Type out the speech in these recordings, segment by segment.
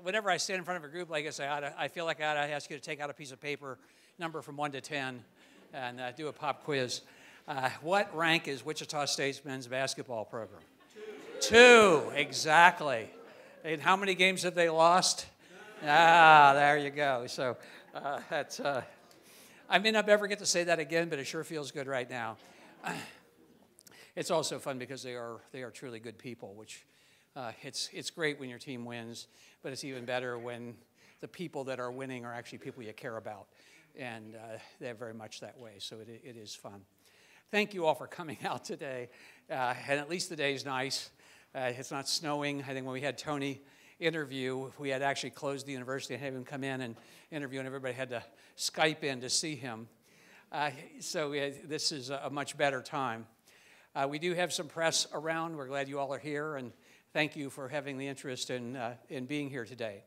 whenever I stand in front of a group like this, I feel like I ought to ask you to take out a piece of paper, number from 1 to 10, and do a pop quiz. What rank is Wichita State's men's basketball program? 2, exactly. And how many games have they lost? There you go. So that's. I may not ever get to say that again, but it sure feels good right now. It's also fun because they are truly good people, which it's great when your team wins, but it's even better when the people that are winning are actually people you care about, and they're very much that way, so it is fun. Thank you all for coming out today, and at least the day's nice. It's not snowing. I think when we had Tony interview, we had actually closed the university and had him come in and interview, and everybody had to Skype in to see him. So this is a much better time. We do have some press around. We're glad you all are here, and thank you for having the interest in being here today.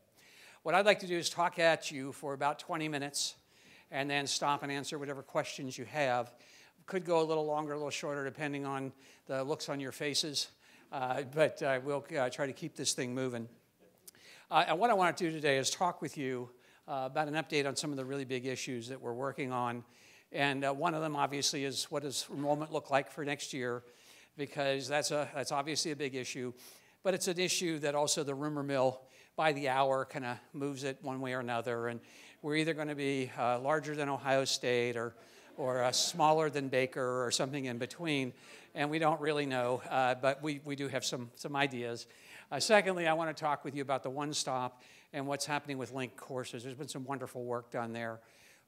What I'd like to do is talk at you for about 20 minutes and then stop and answer whatever questions you have. Could go a little longer, a little shorter, depending on the looks on your faces, but we'll try to keep this thing moving. And what I want to do today is talk with you about an update on some of the really big issues that we're working on. And one of them, obviously, is what does enrollment look like for next year, because that's obviously a big issue. But it's an issue that also the rumor mill by the hour kind of moves it one way or another. And we're either going to be larger than Ohio State or smaller than Baker or something in between. And we don't really know, but we do have some ideas. Secondly, I want to talk with you about the one-stop and what's happening with linked courses. There's been some wonderful work done there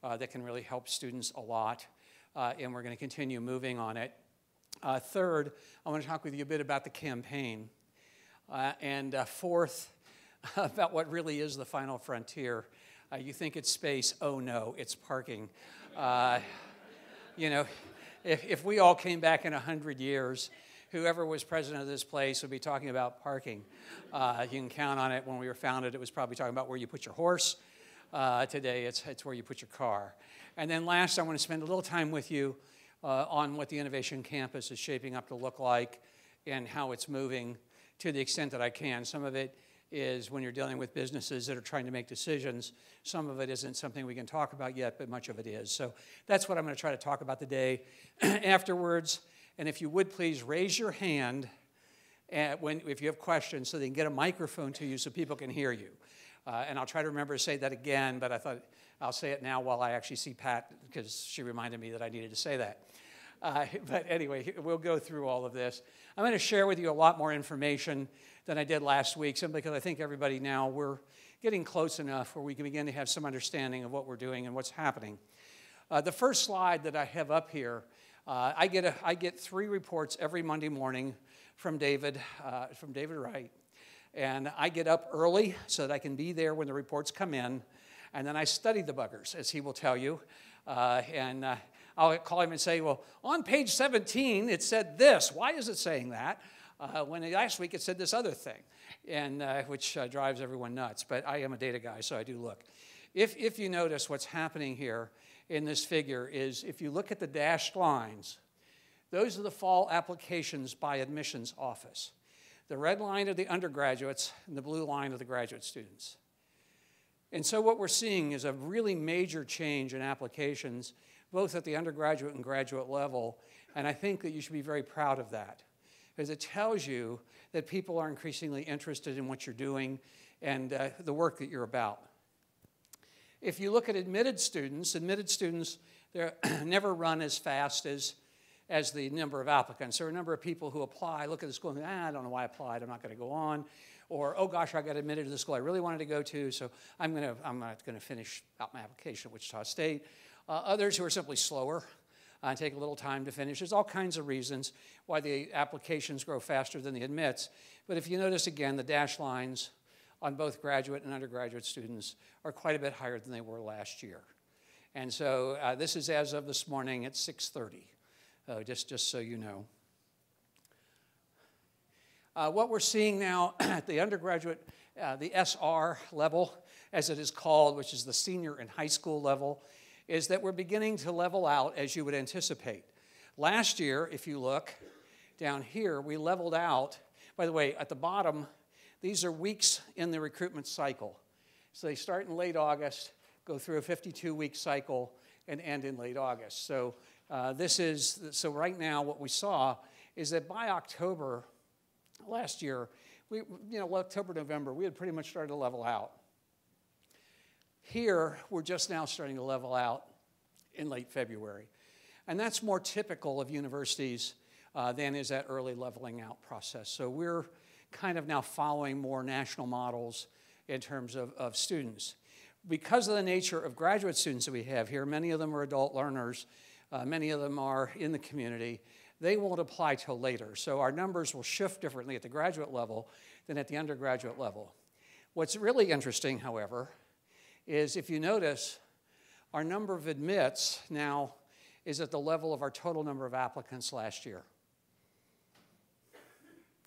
that can really help students a lot, and we're going to continue moving on it. Third, I want to talk with you a bit about the campaign. And fourth, about what really is the final frontier. You think it's space. Oh, no, it's parking. You know, if we all came back in 100 years, whoever was president of this place would be talking about parking. You can count on it. When we were founded, it was probably talking about where you put your horse. Today, it's where you put your car. And then last, I want to spend a little time with you on what the Innovation Campus is shaping up to look like and how it's moving to the extent that I can. Some of it is when you're dealing with businesses that are trying to make decisions. Some of it isn't something we can talk about yet, but much of it is. So that's what I'm going to try to talk about today. Afterwards, and if you would please raise your hand if you have questions so they can get a microphone to you so people can hear you. And I'll try to remember to say that again, but I thought I'll say it now while I actually see Pat, because she reminded me that I needed to say that. But anyway, we'll go through all of this. I'm going to share with you a lot more information than I did last week, simply because I think everybody now, we're getting close enough where we can begin to have some understanding of what we're doing and what's happening. The first slide that I have up here, I get 3 reports every Monday morning from David Wright. And I get up early so that I can be there when the reports come in. And then I study the buggers, as he will tell you. I'll call him and say, well, on page 17, it said this. Why is it saying that? When last week it said this other thing, and which drives everyone nuts. But I am a data guy, so I do look. If you notice what's happening here in this figure is if you look at the dashed lines, those are the fall applications by admissions office. The red line are the undergraduates, and the blue line are the graduate students. And so what we're seeing is a really major change in applications, both at the undergraduate and graduate level, and I think that you should be very proud of that, because it tells you that people are increasingly interested in what you're doing and the work that you're about. If you look at admitted students they're never run as fast as the number of applicants. There are a number of people who apply, look at the school and think, I don't know why I applied, I'm not going to go on. Or, oh gosh, I got admitted to the school I really wanted to go to, so I'm not going to finish out my application at Wichita State. Others who are simply slower take a little time to finish. There's all kinds of reasons why the applications grow faster than the admits. But if you notice again, the dashed lines on both graduate and undergraduate students are quite a bit higher than they were last year. And so this is as of this morning at 6:30. Just so you know. What we're seeing now at the undergraduate, the SR level, as it is called, which is the senior and high school level, is that we're beginning to level out as you would anticipate. Last year, if you look down here, we leveled out. By the way, at the bottom, These are weeks in the recruitment cycle. So they start in late August, go through a 52-week cycle, and end in late August. So so right now what we saw is that by October last year, October, November, we had pretty much started to level out. Here, we're just now starting to level out in late February. And that's more typical of universities than is that early leveling out process. So we're kind of now following more national models in terms of students. Because of the nature of graduate students that we have here, many of them are adult learners, many of them are in the community, they won't apply till later. So our numbers will shift differently at the graduate level than at the undergraduate level. What's really interesting, however, is if you notice, our number of admits now is at the level of our total number of applicants last year.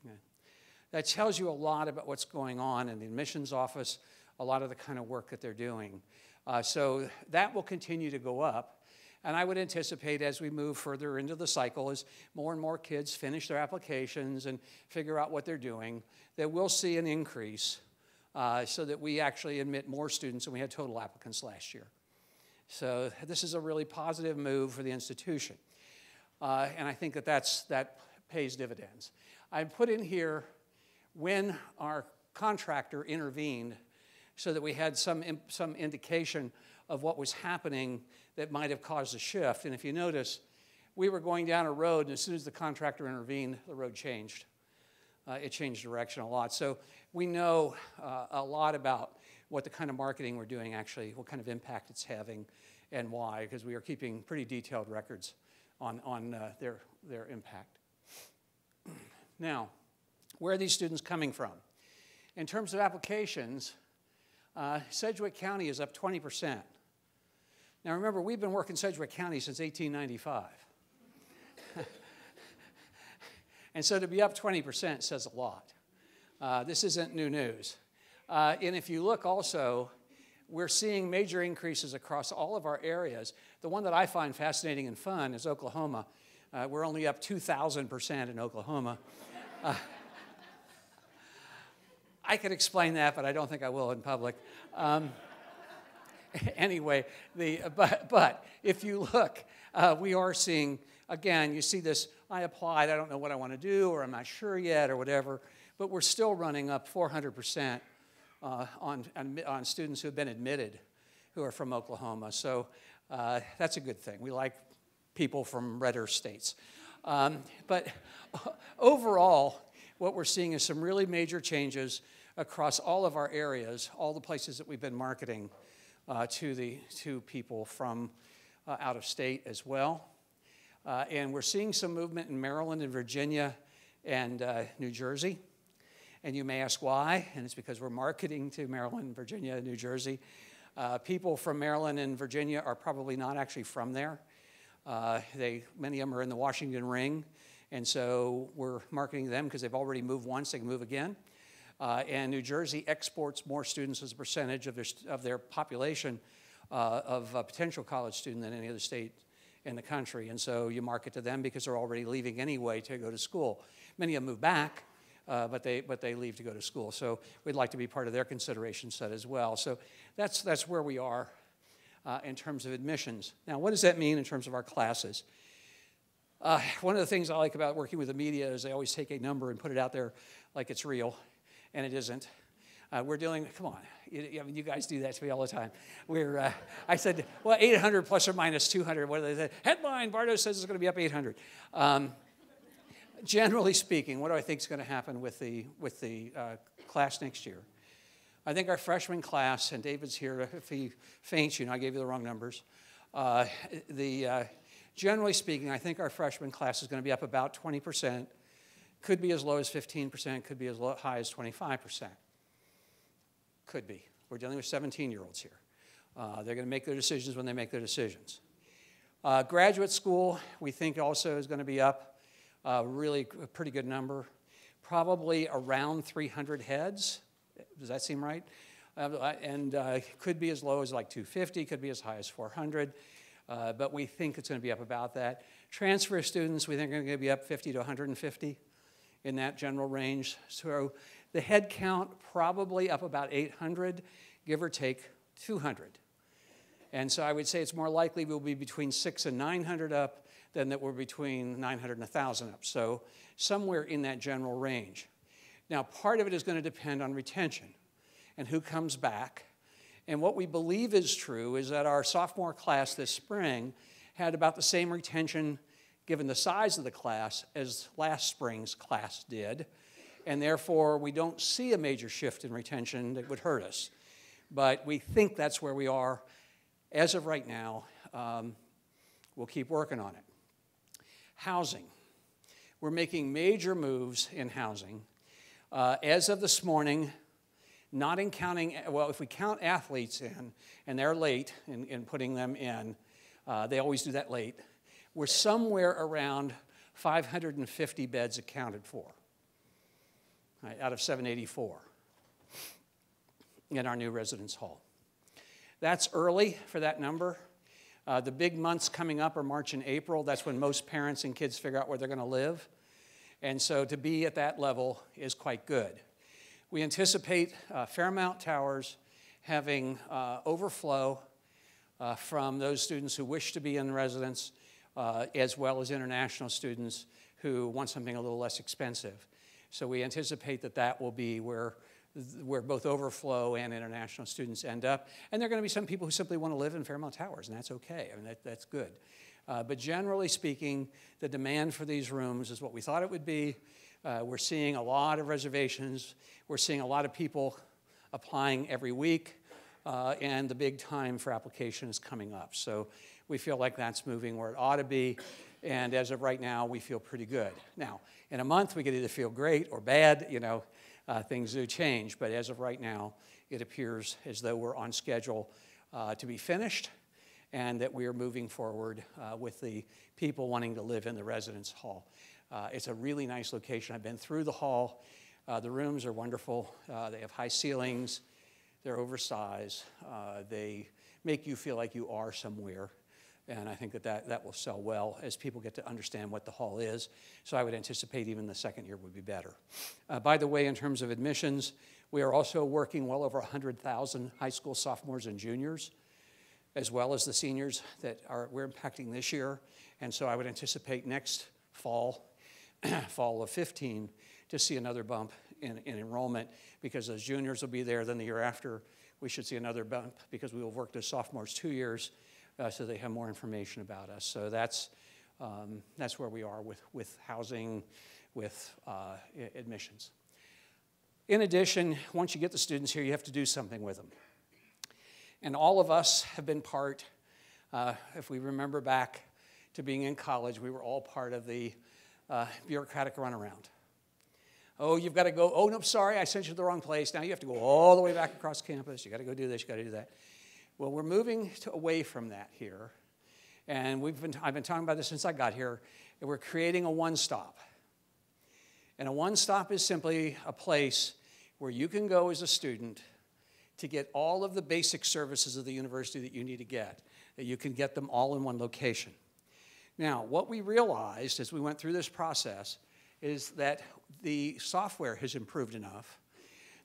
Okay. That tells you a lot about what's going on in the admissions office, a lot of the kind of work that they're doing. So that will continue to go up. And I would anticipate as we move further into the cycle, as more and more kids finish their applications and figure out what they're doing, that we'll see an increase so that we actually admit more students than we had total applicants last year. So this is a really positive move for the institution. And I think that pays dividends. I put in here when our contractor intervened so that we had some indication of what was happening that might have caused a shift. And if you notice, we were going down a road, and as soon as the contractor intervened, the road changed. It changed direction a lot. So we know a lot about what the kind of marketing we're doing actually, what kind of impact it's having, and why, because we are keeping pretty detailed records on their impact. Now, where are these students coming from? In terms of applications, Sedgwick County is up 20%. Now remember, we've been working Sedgwick County since 1895. And so to be up 20% says a lot. This isn't new news. And if you look also, we're seeing major increases across all of our areas. The one that I find fascinating and fun is Oklahoma. We're only up 2,000% in Oklahoma. I could explain that, but I don't think I will in public. Anyway, but if you look, we are seeing, again, you see this, I applied, I don't know what I want to do, or I'm not sure yet, or whatever, but we're still running up 400% on students who have been admitted who are from Oklahoma. So that's a good thing. We like people from redder states. But overall, what we're seeing is some really major changes across all of our areas, all the places that we've been marketing to people from out of state as well. And we're seeing some movement in Maryland and Virginia and New Jersey. And you may ask why, and it's because we're marketing to Maryland, Virginia, and New Jersey. People from Maryland and Virginia are probably not actually from there. Many of them are in the Washington ring, and so we're marketing them because they've already moved once, they can move again. And New Jersey exports more students as a percentage of their population of a potential college student than any other state in the country. And so you market to them because they're already leaving anyway to go to school. Many of them move back, but they leave to go to school. So we'd like to be part of their consideration set as well. So that's where we are in terms of admissions. Now, what does that mean in terms of our classes? One of the things I like about working with the media is they always take a number and put it out there like it's real, and it isn't. We're dealing, come on, you guys do that to me all the time. I said, well, 800 plus or minus 200. What do they say? Headline, Bardo says it's going to be up 800. Generally speaking, what do I think is going to happen with the class next year? I think our freshman class, and David's here, if he faints, I gave you the wrong numbers. Generally speaking, I think our freshman class is going to be up about 20%. Could be as low as 15%, could be as high as 25%. Could be. We're dealing with 17-year-olds here. They're going to make their decisions when they make their decisions. Graduate school, we think also is going to be up really a pretty good number. Probably around 300 heads. Does that seem right? And could be as low as like 250, could be as high as 400. But we think it's going to be up about that. Transfer students, we think are going to be up 50 to 150 in that general range. So The head count probably up about 800, give or take 200. And so I would say it's more likely we'll be between 600 and 900 up than that we're between 900 and 1,000 up. So somewhere in that general range. Now, part of it is going to depend on retention and who comes back. And what we believe is true is that our sophomore class this spring had about the same retention, given the size of the class, as last spring's class did. And therefore, we don't see a major shift in retention that would hurt us. But we think that's where we are. As of right now, we'll keep working on it. Housing. We're making major moves in housing. As of this morning, not in counting, well, if we count athletes in, and they're late in putting them in, they always do that late, we're somewhere around 550 beds accounted for, right, out of 784 in our new residence hall. That's early for that number. The big months coming up are March and April. That's when most parents and kids figure out where they're going to live. And so to be at that level is quite good. We anticipate Fairmount Towers having overflow from those students who wish to be in residence, as well as international students who want something a little less expensive. So we anticipate that that will be where both overflow and international students end up. And there are going to be some people who simply want to live in Fairmount Towers, and that's okay. I mean, that's good. But generally speaking, the demand for these rooms is what we thought it would be. We're seeing a lot of reservations. We're seeing a lot of people applying every week, and the big time for application is coming up. So we feel like that's moving where it ought to be, and as of right now, we feel pretty good. Now, in a month, we could either feel great or bad, you know, things do change, but as of right now, it appears as though we're on schedule to be finished, and that we are moving forward with the people wanting to live in the residence hall. It's a really nice location. I've been through the hall. The rooms are wonderful. They have high ceilings. They're oversized. They make you feel like you are somewhere. And I think that will sell well as people get to understand what the hall is. So I would anticipate even the second year would be better. By the way, in terms of admissions, we are also working well over 100,000 high school sophomores and juniors, as well as the seniors that we're impacting this year. And so I would anticipate next fall, fall of 15, to see another bump in enrollment, because those juniors will be there. Then the year after, we should see another bump because we will work those sophomores 2 years so they have more information about us. So that's where we are with housing, with admissions. In addition, once you get the students here, you have to do something with them. And all of us have been part, if we remember back to being in college, we were all part of the bureaucratic runaround. Oh, you've got to go, oh, no, sorry, I sent you to the wrong place. Now you have to go all the way back across campus. You got to go do this, you got to do that. Well, we're moving away from that here. And I've been talking about this since I got here. And we're creating a one-stop. And a one-stop is simply a place where you can go as a student to get all of the basic services of the university that you need to get, that you can get them all in one location. Now, what we realized as we went through this process is that the software has improved enough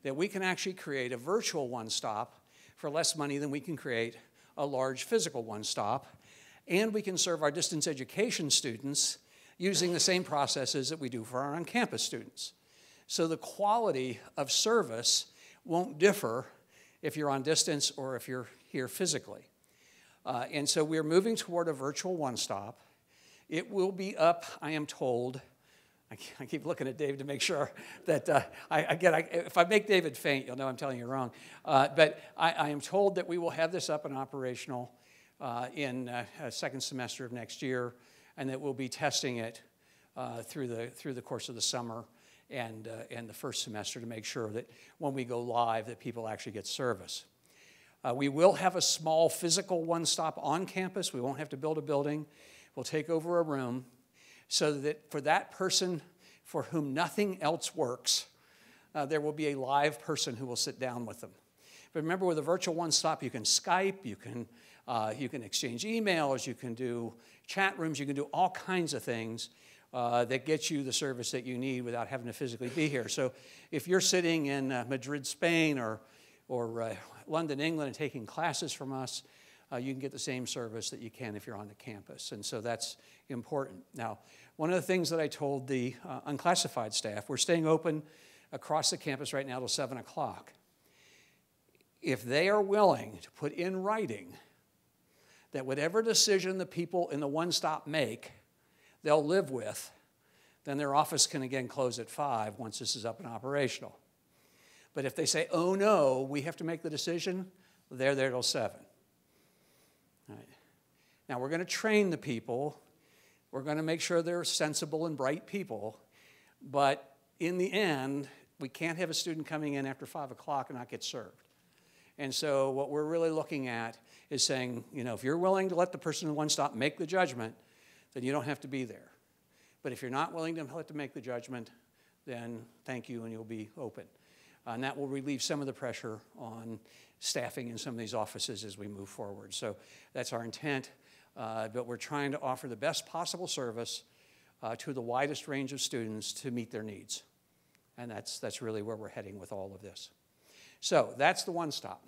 that we can actually create a virtual one-stop for less money than we can create a large physical one-stop, and we can serve our distance education students using the same processes that we do for our on-campus students. So the quality of service won't differ if you're on distance or if you're here physically. And so we're moving toward a virtual one-stop. It will be up, I am told. I keep looking at Dave to make sure that, if I make David faint, you'll know I'm telling you wrong. But I am told that we will have this up and operational in second semester of next year, and that we'll be testing it through the course of the summer and the first semester to make sure that when we go live that people actually get service. We will have a small physical one-stop on campus. We won't have to build a building. We'll take over a room so that for that person for whom nothing else works, there will be a live person who will sit down with them. But remember, with a virtual one-stop, you can Skype, you can exchange emails, you can do chat rooms, you can do all kinds of things that gets you the service that you need without having to physically be here. So if you're sitting in Madrid, Spain, or London, England, and taking classes from us, you can get the same service that you can if you're on the campus. And so that's important. Now, one of the things that I told the unclassified staff, we're staying open across the campus right now till 7 o'clock. If they are willing to put in writing that whatever decision the people in the one-stop make, they'll live with, then their office can again close at 5 once this is up and operational. But if they say, oh no, we have to make the decision, they're there till 7. All right. Now we're going to train the people. We're going to make sure they're sensible and bright people. But in the end, we can't have a student coming in after 5 o'clock and not get served. And so what we're really looking at is saying, you know, if you're willing to let the person in one stop make the judgment, then you don't have to be there. But if you're not willing to let them make the judgment, then thank you and you'll be open. And that will relieve some of the pressure on staffing in some of these offices as we move forward. So that's our intent, but we're trying to offer the best possible service to the widest range of students to meet their needs. And that's really where we're heading with all of this. So that's the one stop.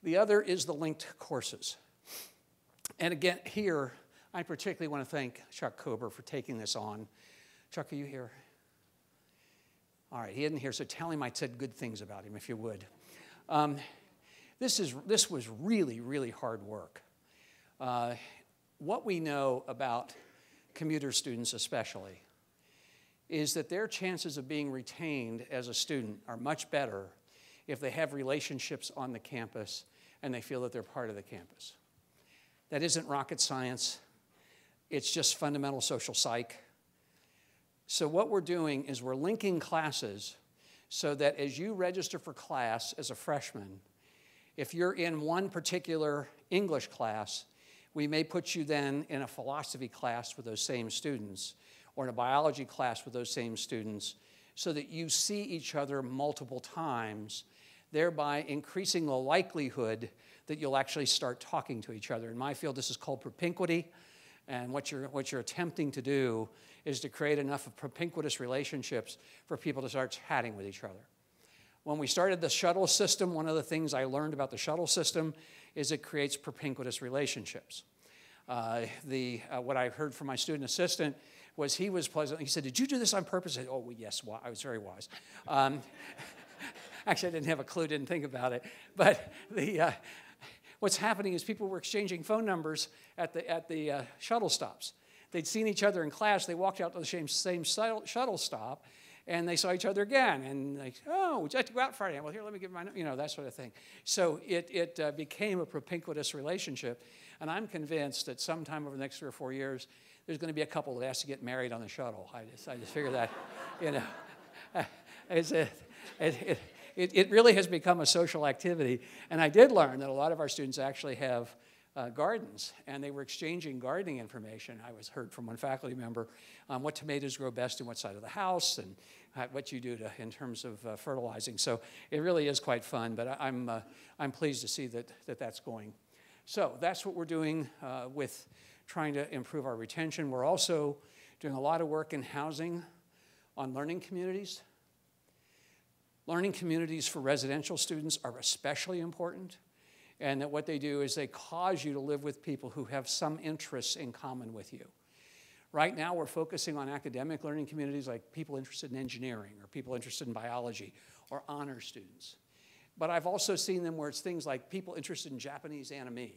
The other is the linked courses. And again, here, I particularly want to thank Chuck Kober for taking this on. Chuck, are you here? All right, he isn't here, so tell him I said good things about him, if you would. This was really, really hard work. What we know about commuter students especially is that their chances of being retained as a student are much better if they have relationships on the campus and they feel that they're part of the campus. That isn't rocket science. It's just fundamental social psych. So what we're doing is we're linking classes so that as you register for class as a freshman, if you're in one particular English class, we may put you then in a philosophy class with those same students or in a biology class with those same students so that you see each other multiple times, thereby increasing the likelihood that you'll actually start talking to each other. In my field, this is called propinquity, and what you're attempting to do is to create enough of propinquitous relationships for people to start chatting with each other. When we started the shuttle system, one of the things I learned about the shuttle system is it creates propinquitous relationships. What I heard from my student assistant was he was pleasant. He said, "Did you do this on purpose?" I said, "Oh, well, yes, I was very wise." Actually, I didn't have a clue, didn't think about it. But what's happening is people were exchanging phone numbers at the shuttle stops. They'd seen each other in class. They walked out to the same shuttle stop, and they saw each other again. And they said, "Oh, would you like to go out Friday?" "Well, here, let me give my," that sort of thing. So it became a propinquitous relationship. And I'm convinced that sometime over the next 3 or 4 years, there's going to be a couple that has to get married on the shuttle. I just figure that, it really has become a social activity. And I did learn that a lot of our students actually have gardens, and they were exchanging gardening information. I heard from one faculty member on what tomatoes grow best in what side of the house and what you do in terms of fertilizing. So it really is quite fun, but I'm pleased to see that's going. So that's what we're doing with trying to improve our retention. We're also doing a lot of work in housing on learning communities. Learning communities for residential students are especially important, and that what they do is they cause you to live with people who have some interests in common with you. Right now, we're focusing on academic learning communities like people interested in engineering or people interested in biology or honor students. But I've also seen them where it's things like people interested in Japanese anime,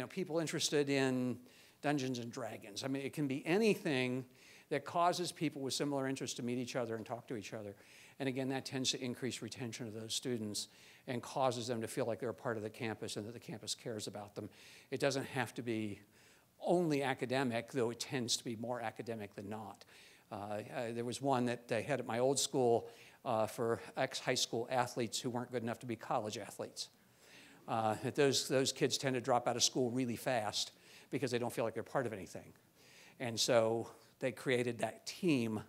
people interested in Dungeons and Dragons. I mean, it can be anything that causes people with similar interests to meet each other and talk to each other. And again, that tends to increase retention of those students and causes them to feel like they're a part of the campus and that the campus cares about them. It doesn't have to be only academic, though it tends to be more academic than not. There was one that I had at my old school for ex-high school athletes who weren't good enough to be college athletes. Those kids tend to drop out of school really fast because they don't feel like they're part of anything. And so they created that team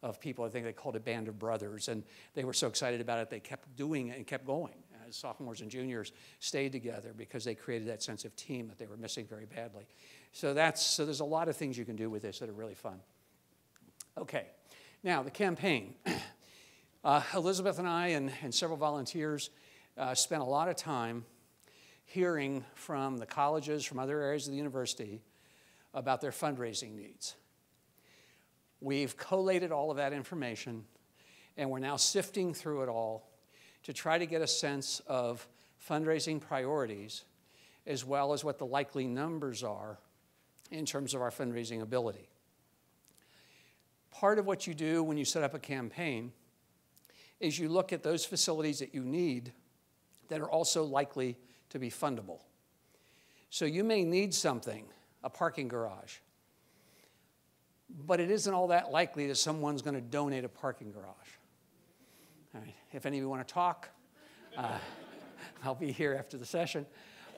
of people. I think they called it Band of Brothers, and they were so excited about it they kept doing it and kept going. As sophomores and juniors stayed together because they created that sense of team that they were missing very badly. So there's a lot of things you can do with this that are really fun. Okay, now the campaign. Elizabeth and I and several volunteers spent a lot of time hearing from the colleges, from other areas of the university, about their fundraising needs. We've collated all of that information, and we're now sifting through it all to try to get a sense of fundraising priorities, as well as what the likely numbers are in terms of our fundraising ability. Part of what you do when you set up a campaign is you look at those facilities that you need that are also likely to be fundable. So you may need something, a parking garage, but it isn't all that likely that someone's going to donate a parking garage. All right. If any of you want to talk, I'll be here after the session,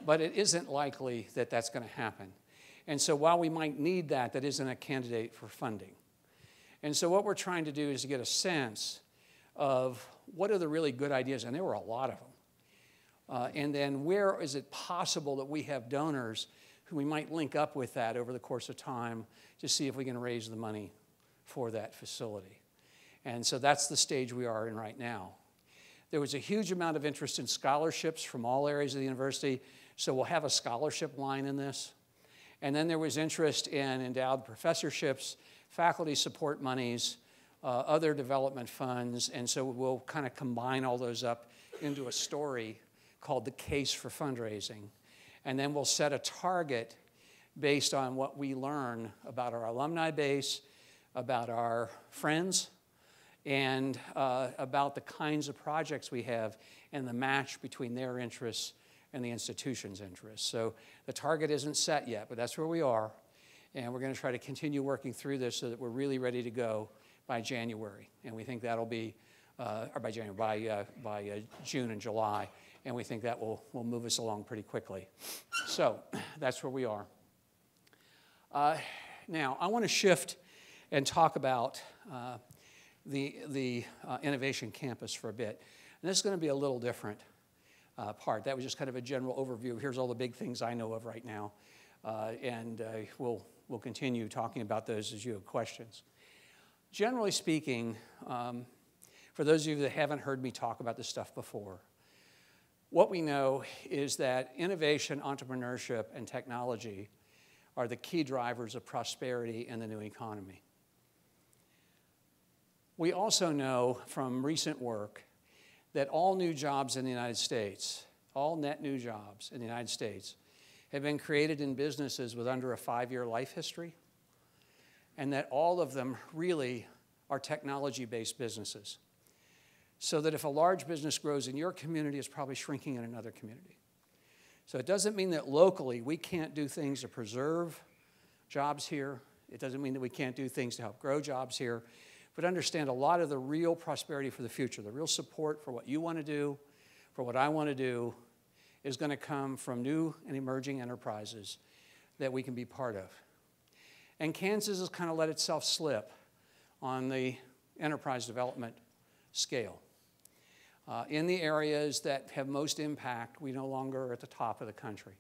but it isn't likely that that's going to happen. And so while we might need that, that isn't a candidate for funding. And so what we're trying to do is to get a sense of what are the really good ideas, and there were a lot of them. And then where is it possible that we have donors who we might link up with that over the course of time to see if we can raise the money for that facility. And so that's the stage we are in right now. There was a huge amount of interest in scholarships from all areas of the university, so we'll have a scholarship line in this. And then there was interest in endowed professorships, faculty support monies, other development funds, and so we'll kind of combine all those up into a story called The Case for Fundraising. And then we'll set a target based on what we learn about our alumni base, about our friends, and about the kinds of projects we have and the match between their interests and the institution's interests. So the target isn't set yet, but that's where we are. And we're going to try to continue working through this so that we're really ready to go by January. And we think that'll be, or by January, by June and July. And we think that will move us along pretty quickly. So that's where we are. Now, I want to shift and talk about the Innovation Campus for a bit. And this is going to be a little different part. That was just kind of a general overview. Here's all the big things I know of right now. And we'll continue talking about those as you have questions. Generally speaking, for those of you that haven't heard me talk about this stuff before, what we know is that innovation, entrepreneurship, and technology are the key drivers of prosperity in the new economy. We also know from recent work that all new jobs in the United States, all net new jobs in the United States, have been created in businesses with under a 5-year life history, and that all of them really are technology-based businesses. So that if a large business grows in your community, it's probably shrinking in another community. So it doesn't mean that locally we can't do things to preserve jobs here. It doesn't mean that we can't do things to help grow jobs here. But understand a lot of the real prosperity for the future, the real support for what you want to do, for what I want to do, is going to come from new and emerging enterprises that we can be part of. And Kansas has kind of let itself slip on the enterprise development scale. In the areas that have most impact, we no longer are at the top of the country.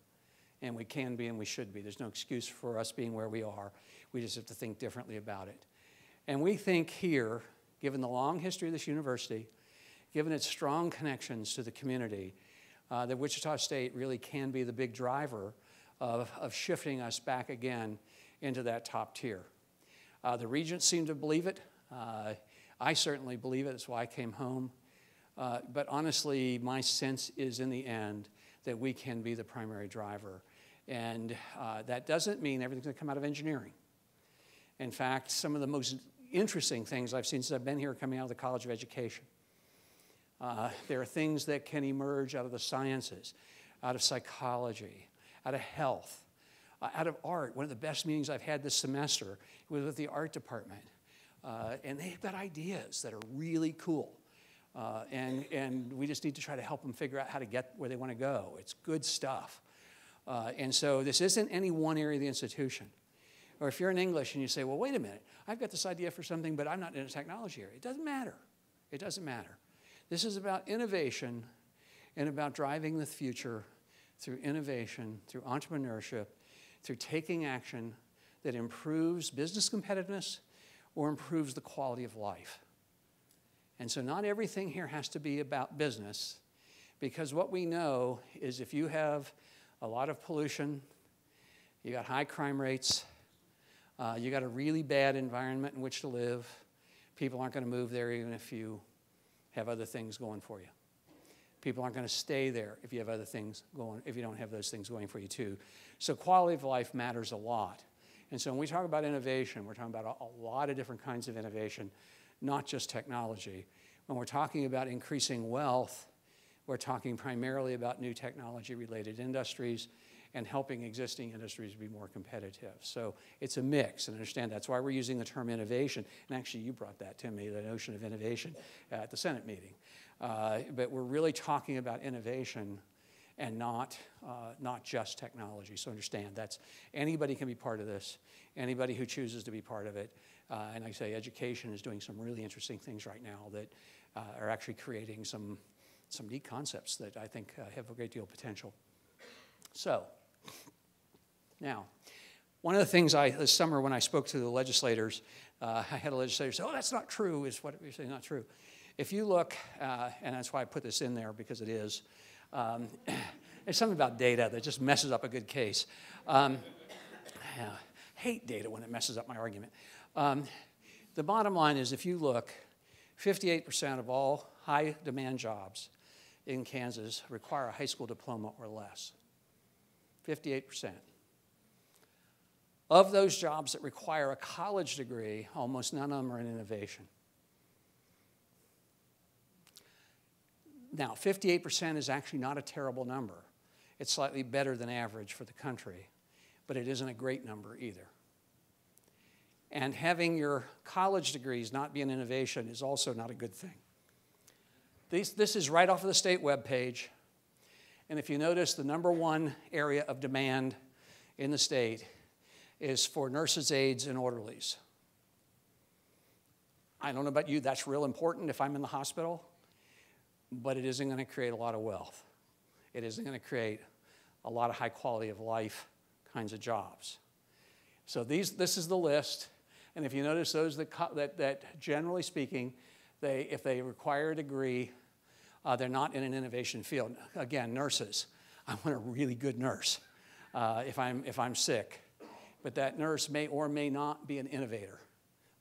And we can be and we should be. There's no excuse for us being where we are. We just have to think differently about it. And we think here, given the long history of this university, given its strong connections to the community, that Wichita State really can be the big driver of shifting us back again into that top tier. The regents seem to believe it. I certainly believe it. That's why I came home. But honestly, my sense is in the end that we can be the primary driver. And that doesn't mean everything's going to come out of engineering. In fact, some of the most interesting things I've seen since I've been here coming out of the College of Education. There are things that can emerge out of the sciences, out of psychology, out of health, out of art. One of the best meetings I've had this semester was with the art department. And they've got ideas that are really cool. And we just need to try to help them figure out how to get where they want to go. It's good stuff. And so this isn't any one area of the institution. Or if you're in English and you say, well, wait a minute, I've got this idea for something, but I'm not in a technology area. It doesn't matter. It doesn't matter. This is about innovation and about driving the future through innovation, through entrepreneurship, through taking action that improves business competitiveness or improves the quality of life. And so not everything here has to be about business, because what we know is if you have a lot of pollution, you got high crime rates, you got a really bad environment in which to live, people aren't going to move there even if you have other things going for you. People aren't going to stay there if you have other things going, if you don't have those things going for you too. So quality of life matters a lot. And so when we talk about innovation, we're talking about a lot of different kinds of innovation, not just technology. When we're talking about increasing wealth, we're talking primarily about new technology-related industries and helping existing industries be more competitive. So it's a mix, and understand that's why we're using the term innovation. And actually, you brought that to me, the notion of innovation at the Senate meeting. But we're really talking about innovation and not just technology. So understand, that's anybody can be part of this, anybody who chooses to be part of it. And like I say, education is doing some really interesting things right now that are actually creating some neat concepts that I think have a great deal of potential. So, now, one of the things this summer when I spoke to the legislators, I had a legislator say, oh, that's not true, is what you're saying not true. If you look, and that's why I put this in there, because it is, there's something about data that just messes up a good case. I hate data when it messes up my argument. The bottom line is if you look, 58% of all high-demand jobs in Kansas require a high school diploma or less. 58%. Of those jobs that require a college degree, almost none of them are in innovation. Now, 58% is actually not a terrible number. It's slightly better than average for the country, but it isn't a great number either. And having your college degrees not be an innovation is also not a good thing. This is right off of the state webpage. And if you notice, the #1 area of demand in the state is for nurses, aides, and orderlies. I don't know about you, that's real important if I'm in the hospital, but it isn't going to create a lot of wealth. It isn't going to create a lot of high quality of life kinds of jobs. So this is the list. And if you notice, those that generally speaking, if they require a degree, they're not in an innovation field. Again, nurses. I want a really good nurse if I'm sick. But that nurse may or may not be an innovator,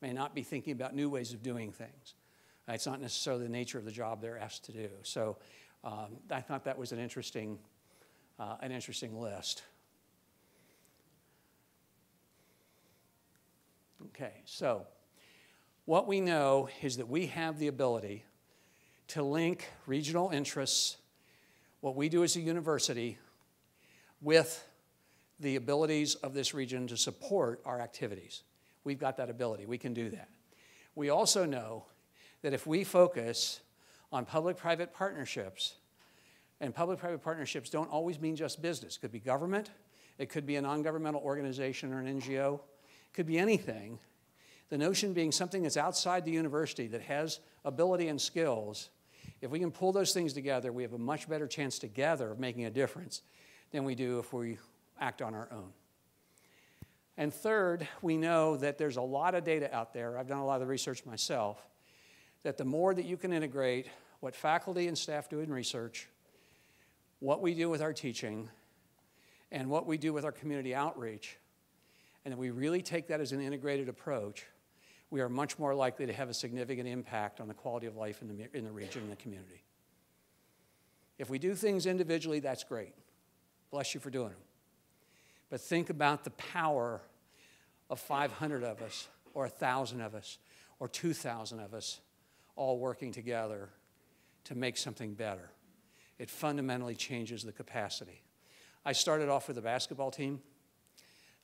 may not be thinking about new ways of doing things. It's not necessarily the nature of the job they're asked to do. So I thought that was an interesting list. Okay, so what we know is that we have the ability to link regional interests, what we do as a university, with the abilities of this region to support our activities. We've got that ability. We can do that. We also know that if we focus on public-private partnerships, and public-private partnerships don't always mean just business. It could be government. It could be a non-governmental organization or an NGO. It could be anything. The notion being something that's outside the university that has ability and skills, if we can pull those things together, we have a much better chance together of making a difference than we do if we act on our own. And third, we know that there's a lot of data out there. I've done a lot of the research myself, that the more that you can integrate what faculty and staff do in research, what we do with our teaching, and what we do with our community outreach, and that we really take that as an integrated approach, we are much more likely to have a significant impact on the quality of life in the region and the community. If we do things individually, that's great. Bless you for doing them. But think about the power of 500 of us, or 1,000 of us, or 2,000 of us all working together to make something better. It fundamentally changes the capacity. I started off with a basketball team.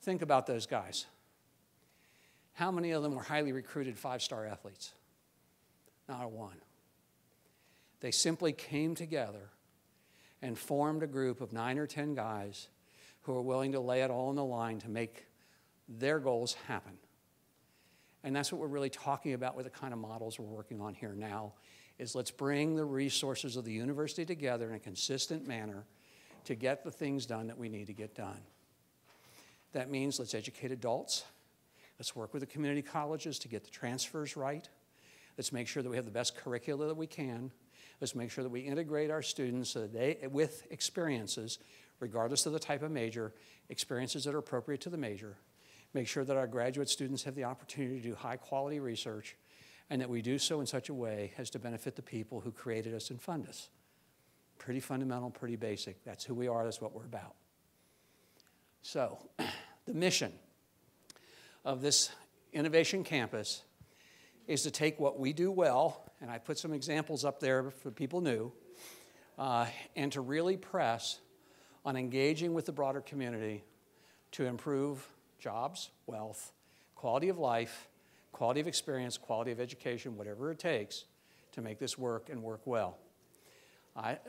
Think about those guys. How many of them were highly recruited 5-star athletes? Not a one. They simply came together and formed a group of 9 or 10 guys who are willing to lay it all on the line to make their goals happen. And that's what we're really talking about with the kind of models we're working on here now, is let's bring the resources of the university together in a consistent manner to get the things done that we need to get done. That means let's educate adults. Let's work with the community colleges to get the transfers right. Let's make sure that we have the best curricula that we can. Let's make sure that we integrate our students so that they, with experiences, regardless of the type of major, experiences that are appropriate to the major. Make sure that our graduate students have the opportunity to do high-quality research, and that we do so in such a way as to benefit the people who created us and fund us. Pretty fundamental, pretty basic. That's who we are, that's what we're about. So, the mission of this Innovation Campus is to take what we do well, and I put some examples up there for people new, and to really press on engaging with the broader community to improve jobs, wealth, quality of life, quality of experience, quality of education, whatever it takes to make this work and work well.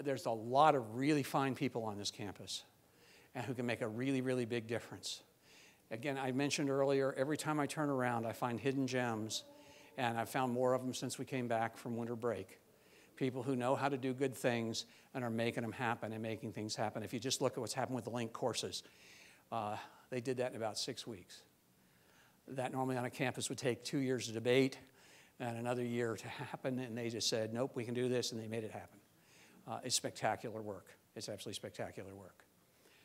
There's a lot of really fine people on this campus and who can make a really, really big difference. Again, I mentioned earlier, every time I turn around, I find hidden gems, and I've found more of them since we came back from winter break. People who know how to do good things and are making them happen and making things happen. If you just look at what's happened with the LINK courses, they did that in about 6 weeks. That normally on a campus would take 2 years to debate and another year to happen, and they just said, nope, we can do this, and they made it happen. It's spectacular work. It's absolutely spectacular work.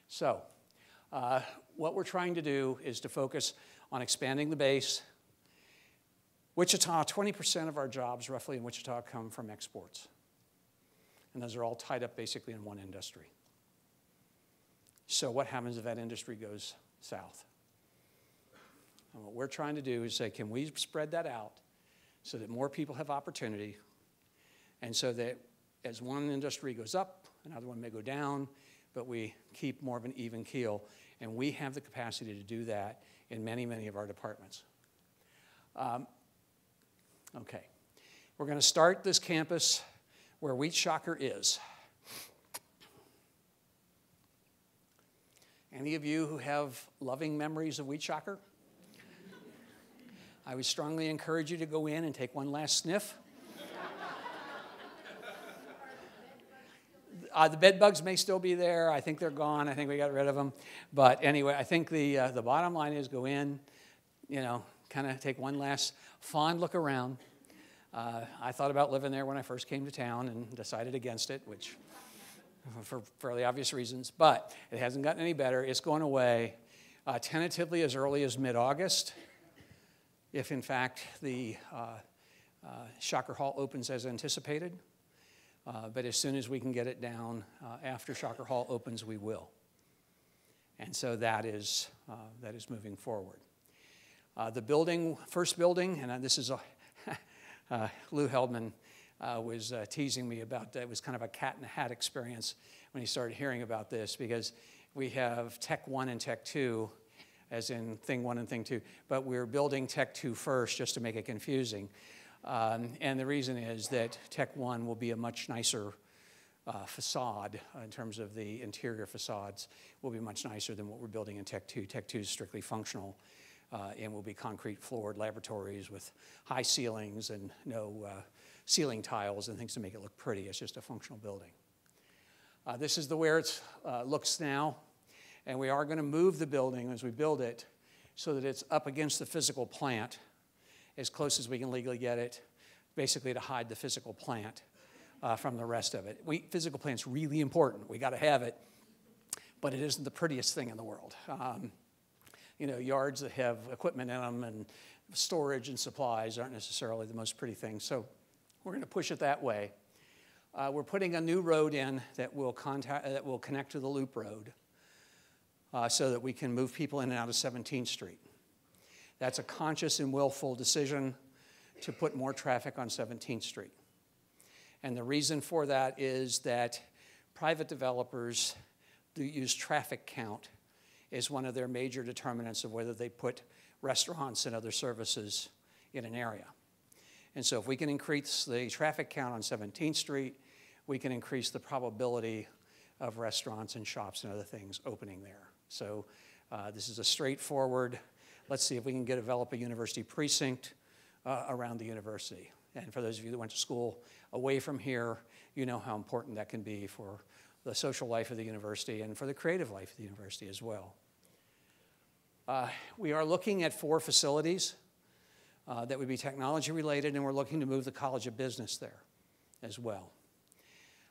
So, what we're trying to do is to focus on expanding the base. Wichita, 20% of our jobs roughly in Wichita come from exports. And those are all tied up basically in one industry. So what happens if that industry goes south? And what we're trying to do is say, can we spread that out so that more people have opportunity, and so that as one industry goes up, another one may go down, but we keep more of an even keel, and we have the capacity to do that in many, many of our departments. Okay, we're going to start this campus where Wheat Shocker is. Any of you who have loving memories of Wheat Shocker? I would strongly encourage you to go in and take one last sniff. The bed bugs may still be there. I think they're gone. I think we got rid of them. But anyway, I think the bottom line is go in, you know, kind of take one last fond look around. I thought about living there when I first came to town and decided against it, which for fairly obvious reasons. But it hasn't gotten any better. It's going away tentatively as early as mid-August, if in fact the Shocker Hall opens as anticipated. But as soon as we can get it down after Shocker Hall opens, we will. And so that is moving forward. The building, first building, and this is Lou Heldman was teasing me about that. It was kind of a cat in the hat experience when he started hearing about this, because we have Tech 1 and Tech 2, as in Thing 1 and Thing 2, but we're building Tech 2 first just to make it confusing. And the reason is that Tech 1 will be a much nicer facade in terms of the interior facades will be much nicer than what we're building in Tech 2. Tech 2 is strictly functional and will be concrete floored laboratories with high ceilings and no ceiling tiles and things to make it look pretty. It's just a functional building. This is where it looks now, and we are going to move the building as we build it so that it's up against the physical plant as close as we can legally get it, basically to hide the physical plant from the rest of it. Physical plant's really important. We got to have it, but it isn't the prettiest thing in the world. You know, yards that have equipment in them and storage and supplies aren't necessarily the most pretty thing. So we're going to push it that way. We're putting a new road in that will connect to the Loop Road so that we can move people in and out of 17th Street. That's a conscious and willful decision to put more traffic on 17th Street. And the reason for that is that private developers do use traffic count as one of their major determinants of whether they put restaurants and other services in an area. And so if we can increase the traffic count on 17th Street, we can increase the probability of restaurants and shops and other things opening there. So this is a straightforward, let's see if we can develop a university precinct around the university. And for those of you that went to school away from here, you know how important that can be for the social life of the university and for the creative life of the university as well. We are looking at 4 facilities that would be technology related, and we're looking to move the College of Business there as well.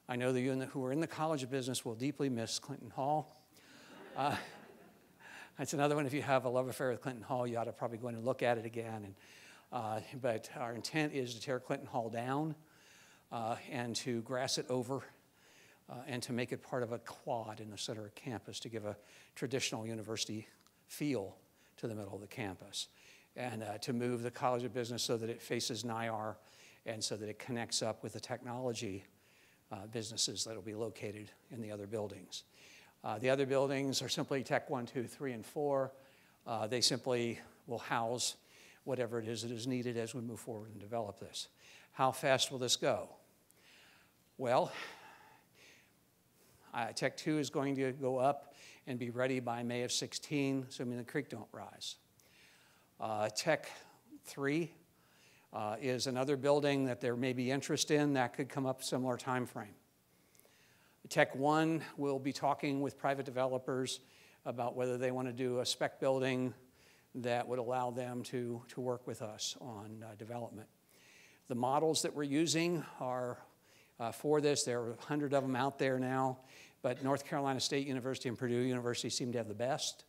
I know that you who are in the College of Business will deeply miss Clinton Hall. That's another one. If you have a love affair with Clinton Hall, you ought to probably go in and look at it again. But our intent is to tear Clinton Hall down and to grass it over and to make it part of a quad in the center of campus to give a traditional university feel to the middle of the campus, and to move the College of Business so that it faces NIAR and so that it connects up with the technology businesses that will be located in the other buildings. The other buildings are simply Tech 1, 2, 3, and 4. They simply will house whatever it is that is needed as we move forward and develop this. How fast will this go? Well, Tech 2 is going to go up and be ready by May of 16, assuming the creek don't rise. Tech 3 is another building that there may be interest in that could come up similar time frame. Tech 1 will be talking with private developers about whether they want to do a spec building that would allow them to work with us on development. The models that we're using are for this. There are 100 of them out there now, but North Carolina State University and Purdue University seem to have the best.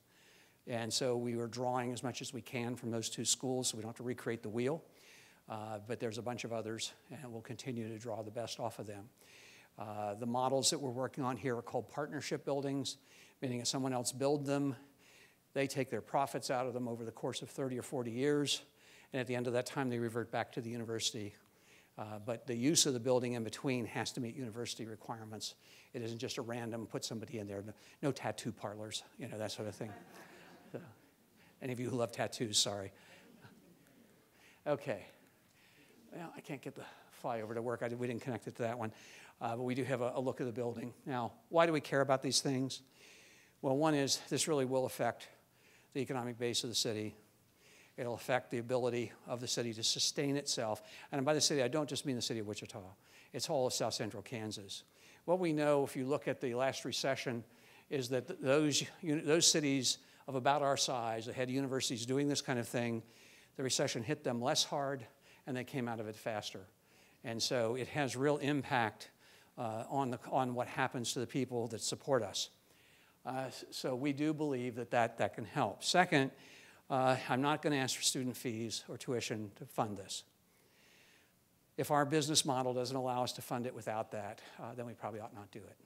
And so we were drawing as much as we can from those 2 schools so we don't have to recreate the wheel. But there's a bunch of others, and we'll continue to draw the best off of them. The models that we're working on here are called partnership buildings, meaning if someone else builds them, they take their profits out of them over the course of 30 or 40 years, and at the end of that time, they revert back to the university. But the use of the building in between has to meet university requirements. It isn't just a random put somebody in there. No tattoo parlors, that sort of thing. So, any of you who love tattoos, sorry. Okay. Well, I can't get the flyover to work. We didn't connect it to that one. But we do have a look at the building. Now, why do we care about these things? Well, one is this really will affect the economic base of the city. It'll affect the ability of the city to sustain itself. And by the city, I don't just mean the city of Wichita. It's all of South Central Kansas. What we know, if you look at the last recession, is that those cities of about our size that had universities doing this kind of thing, the recession hit them less hard, and they came out of it faster. And so it has real impact on what happens to the people that support us. So we do believe that can help. Second, I'm not going to ask for student fees or tuition to fund this. If our business model doesn't allow us to fund it without that, then we probably ought not do it.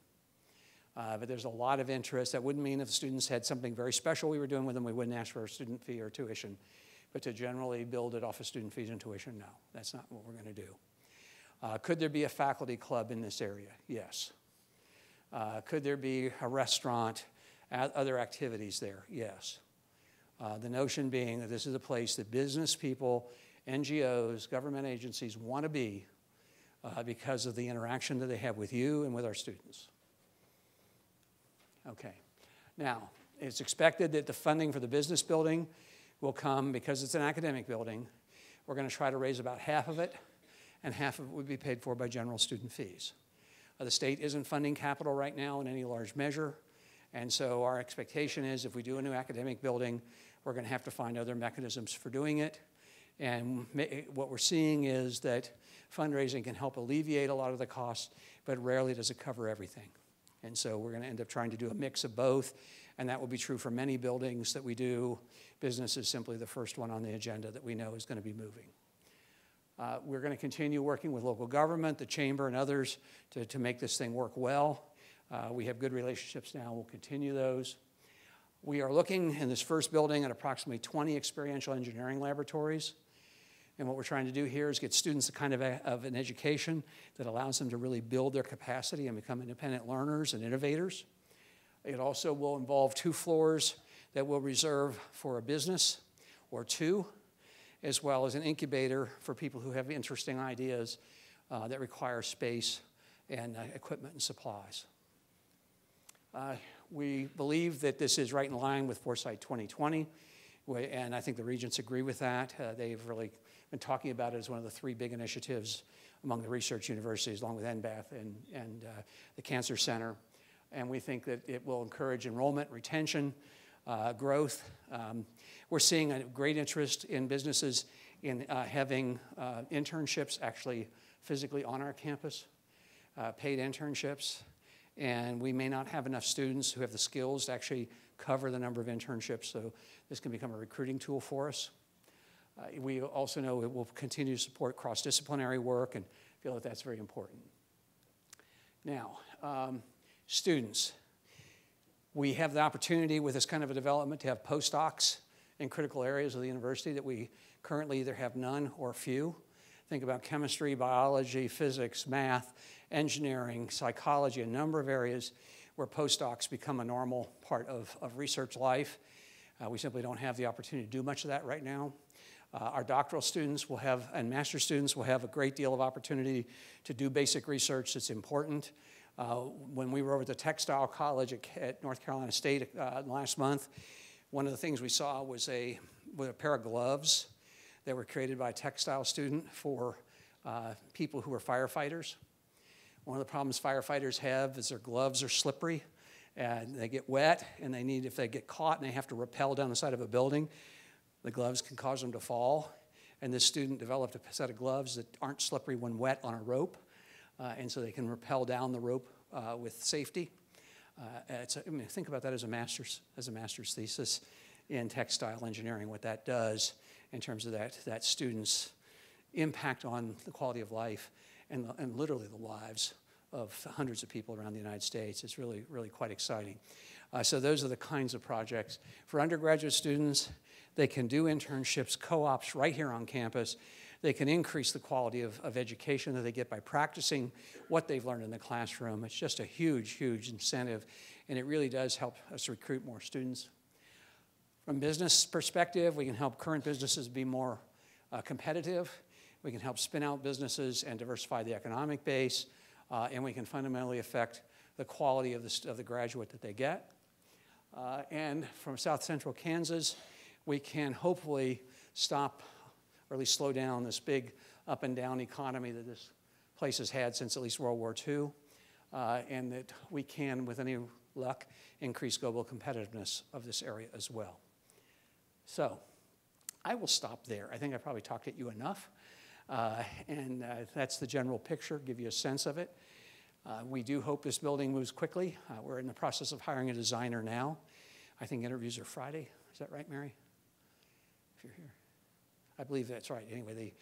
But there's a lot of interest. That wouldn't mean if the students had something very special we were doing with them, we wouldn't ask for a student fee or tuition. But to generally build it off of student fees and tuition, no, that's not what we're going to do. Could there be a faculty club in this area? Yes. Could there be a restaurant, other activities there? Yes. The notion being that this is a place that business people, NGOs, government agencies want to be because of the interaction that they have with you and with our students. Okay. Now, it's expected that the funding for the business building will come because it's an academic building. We're going to try to raise about half of it, and half of it would be paid for by general student fees. The state isn't funding capital right now in any large measure, and so our expectation is if we do a new academic building, we're going to have to find other mechanisms for doing it. And what we're seeing is that fundraising can help alleviate a lot of the costs, but rarely does it cover everything. And so we're going to end up trying to do a mix of both, and that will be true for many buildings that we do. Business is simply the first one on the agenda that we know is going to be moving. We're going to continue working with local government, the chamber, and others to make this thing work well. We have good relationships now. We'll continue those. We are looking in this first building at approximately 20 experiential engineering laboratories. And what we're trying to do here is get students the kind of an education that allows them to really build their capacity and become independent learners and innovators. It also will involve 2 floors that we'll reserve for a business or 2, as well as an incubator for people who have interesting ideas that require space and equipment and supplies. We believe that this is right in line with Foresight 2020, and I think the regents agree with that. They've really been talking about it as one of the 3 big initiatives among the research universities, along with NBAF and the Cancer Center. And we think that it will encourage enrollment, retention, growth. We're seeing a great interest in businesses in having internships actually physically on our campus, paid internships. And we may not have enough students who have the skills to actually cover the number of internships, so this can become a recruiting tool for us. We also know it will continue to support cross-disciplinary work and feel that that's very important. Now, students. We have the opportunity with this kind of a development to have postdocs in critical areas of the university that we currently either have none or few. Think about chemistry, biology, physics, math, engineering, psychology, a number of areas where postdocs become a normal part of research life. We simply don't have the opportunity to do much of that right now. Our doctoral students will have, and master's students will have a great deal of opportunity to do basic research that's important. When we were over at the Textile College at North Carolina State last month, one of the things we saw was a pair of gloves that were created by a textile student for people who were firefighters. One of the problems firefighters have is their gloves are slippery and they get wet, and if they get caught and they have to rappel down the side of a building, the gloves can cause them to fall. And this student developed a set of gloves that aren't slippery when wet on a rope, and so they can rappel down the rope with safety. Think about that as a master's thesis in textile engineering, what that does in terms of that student's impact on the quality of life and literally the lives of hundreds of people around the United States. It's really, really quite exciting. So those are the kinds of projects. For undergraduate students, they can do internships, co-ops right here on campus. They can increase the quality of education that they get by practicing what they've learned in the classroom. It's just a huge, huge incentive, and it really does help us recruit more students. From business perspective, we can help current businesses be more competitive. We can help spin out businesses and diversify the economic base, and we can fundamentally affect the quality of the graduate that they get. And from South Central Kansas, we can hopefully stop or at least slow down this big up and down economy that this place has had since at least World War II, and that we can, with any luck, increase global competitiveness of this area as well. So I will stop there. I think I probably talked at you enough, and that's the general picture, give you a sense of it. We do hope this building moves quickly. We're in the process of hiring a designer now. I think interviews are Friday. Is that right, Mary? If you're here. I believe that's right. Anyway,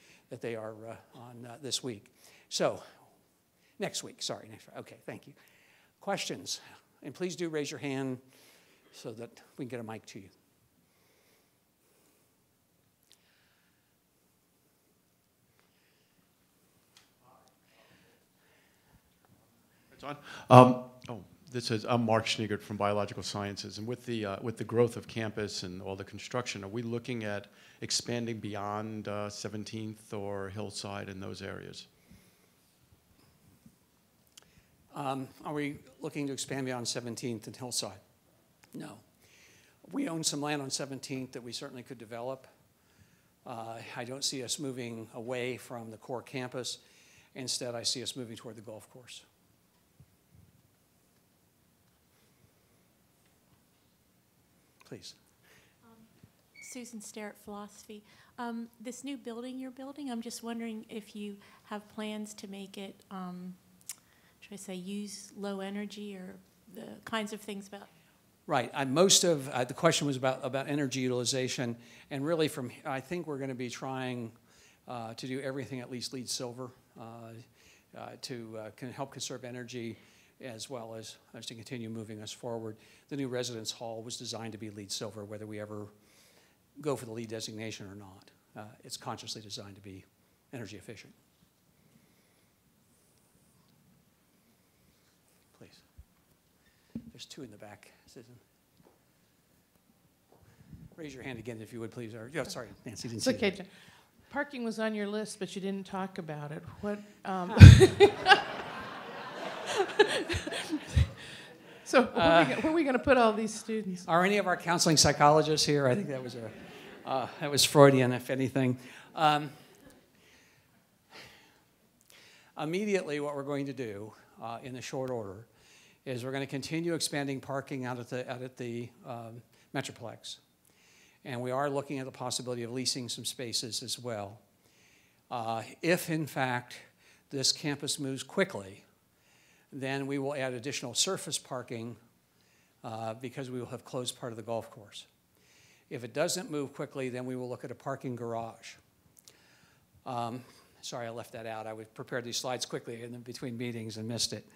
they are on this week. So, next week. Sorry. Okay, thank you. Questions? And please do raise your hand so that we can get a mic to you. It's on. I'm Mark Schneegert from Biological Sciences, and with the growth of campus and all the construction, are we looking at expanding beyond 17th or Hillside in those areas? Are we looking to expand beyond 17th and Hillside? No. We own some land on 17th that we certainly could develop. I don't see us moving away from the core campus. Instead, I see us moving toward the golf course. Please. Susan Sterrett, Philosophy. This new building you're building, I'm just wondering if you have plans to make it, should I say, use low energy or the kinds of things about. Right. Most of the question was about energy utilization, and really I think we're going to be trying to do everything at least LEED Silver can help conserve energy as well as to continue moving us forward. The new residence hall was designed to be LEED Silver, whether we ever go for the LEED designation or not. It's consciously designed to be energy efficient. Please. There's two in the back, Susan. Raise your hand again if you would, please. Sorry, Nancy, didn't see okay. that. Parking was on your list, but you didn't talk about it. What? So where are we going to put all these students? Are any of our counseling psychologists here? I think that was Freudian, if anything. Immediately, what we're going to do in the short order is we're going to continue expanding parking out at the Metroplex. And we are looking at the possibility of leasing some spaces as well. If, in fact, this campus moves quickly, then we will add additional surface parking because we will have closed part of the golf course. If it doesn't move quickly, then we will look at a parking garage. Sorry, I left that out. I would prepare these slides quickly in between meetings and missed it.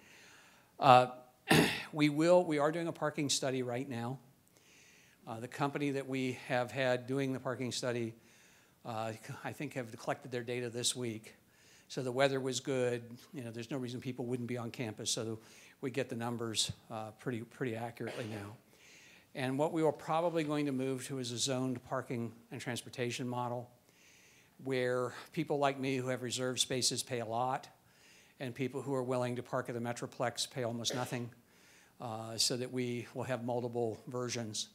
We are doing a parking study right now. The company that we have had doing the parking study, I think have collected their data this week. So the weather was good. You know, there's no reason people wouldn't be on campus, so we get the numbers pretty accurately now. And what we are probably going to move to is a zoned parking and transportation model where people like me who have reserved spaces pay a lot and people who are willing to park at the Metroplex pay almost nothing, so that we will have multiple versions.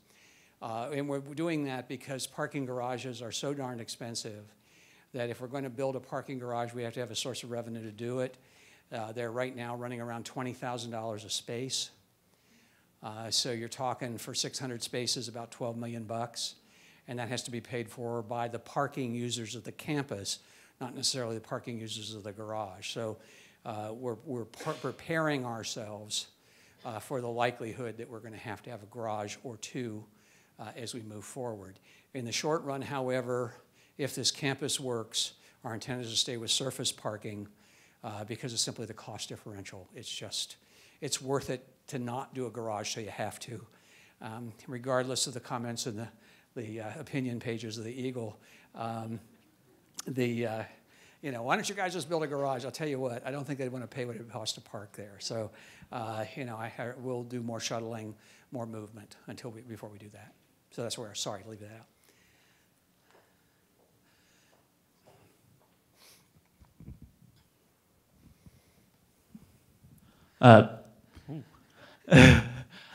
And we're doing that because parking garages are so darn expensive that if we're going to build a parking garage, we have to have a source of revenue to do it. They're right now running around $20,000 a space. So you're talking for 600 spaces, about $12 million bucks. And that has to be paid for by the parking users of the campus, not necessarily the parking users of the garage. So we're preparing ourselves for the likelihood that we're going to have a garage or two as we move forward. In the short run, however, if this campus works, our intent is to stay with surface parking because it's simply the cost differential. It's worth it to not do a garage, so you have to. Regardless of the comments in the opinion pages of the Eagle, you know, why don't you guys just build a garage? I'll tell you what, I don't think they'd want to pay what it costs to park there. So, you know, we'll do more shuttling, more movement before we do that. So that's where, sorry to leave that out.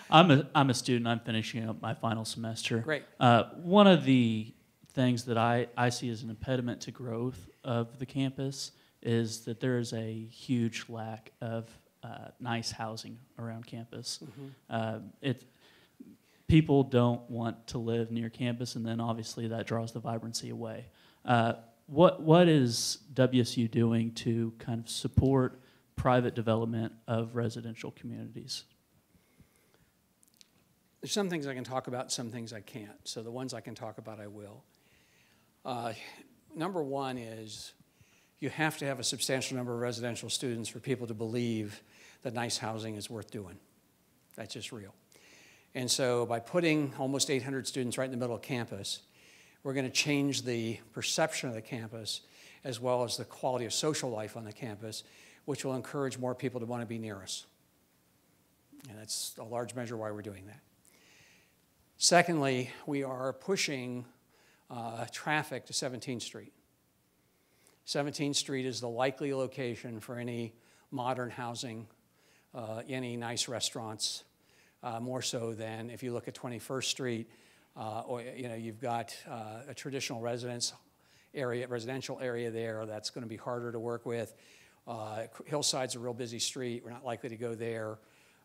I'm a student. I'm finishing up my final semester. Great. One of the things that I see as an impediment to growth of the campus is that there is a huge lack of nice housing around campus. Mm-hmm. People don't want to live near campus, and then obviously that draws the vibrancy away. What is WSU doing to kind of support private development of residential communities? There's some things I can talk about, some things I can't. So the ones I can talk about, I will. Number one is you have to have a substantial number of residential students for people to believe that nice housing is worth doing. That's just real. And so by putting almost 800 students right in the middle of campus, we're going to change the perception of the campus as well as the quality of social life on the campus, which will encourage more people to want to be near us. And that's a large measure why we're doing that. Secondly, we are pushing traffic to 17th Street. 17th Street is the likely location for any modern housing, any nice restaurants, more so than if you look at 21st Street, or you know, you've got a traditional residential area there that's going to be harder to work with. Hillside's a real busy street. We're not likely to go there.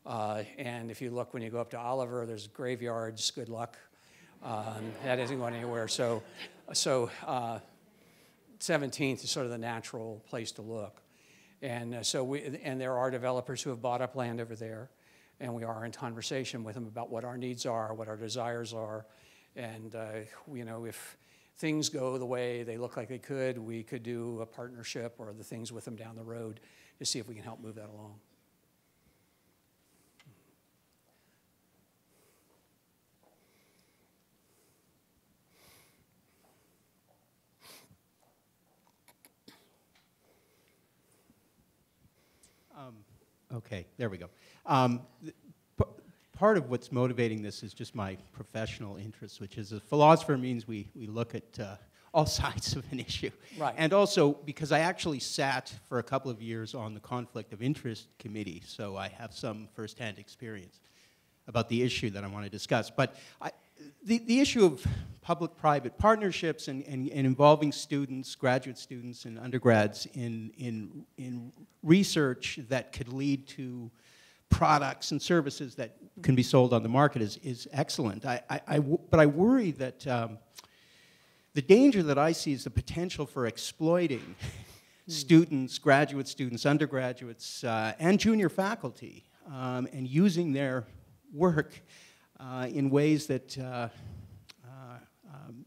And if you look when you go up to Oliver, there's graveyards. Good luck. That isn't going anywhere. So 17th is sort of the natural place to look. And and there are developers who have bought up land over there, and we are in conversation with them about what our needs are, what our desires are, and you know, if things go the way they look like they could, we could do a partnership or other things with them down the road to see if we can help move that along. Okay, there we go. Part of what's motivating this is just my professional interest, which is a philosopher means we look at all sides of an issue. Right. And also because I actually sat for a couple of years on the Conflict of Interest Committee, so I have some firsthand experience about the issue that I want to discuss. But the issue of public-private partnerships and involving students, graduate students and undergrads in research that could lead to products and services that can be sold on the market is excellent. But I worry that the danger that I see is the potential for exploiting students, graduate students, undergraduates, and junior faculty, and using their work in ways that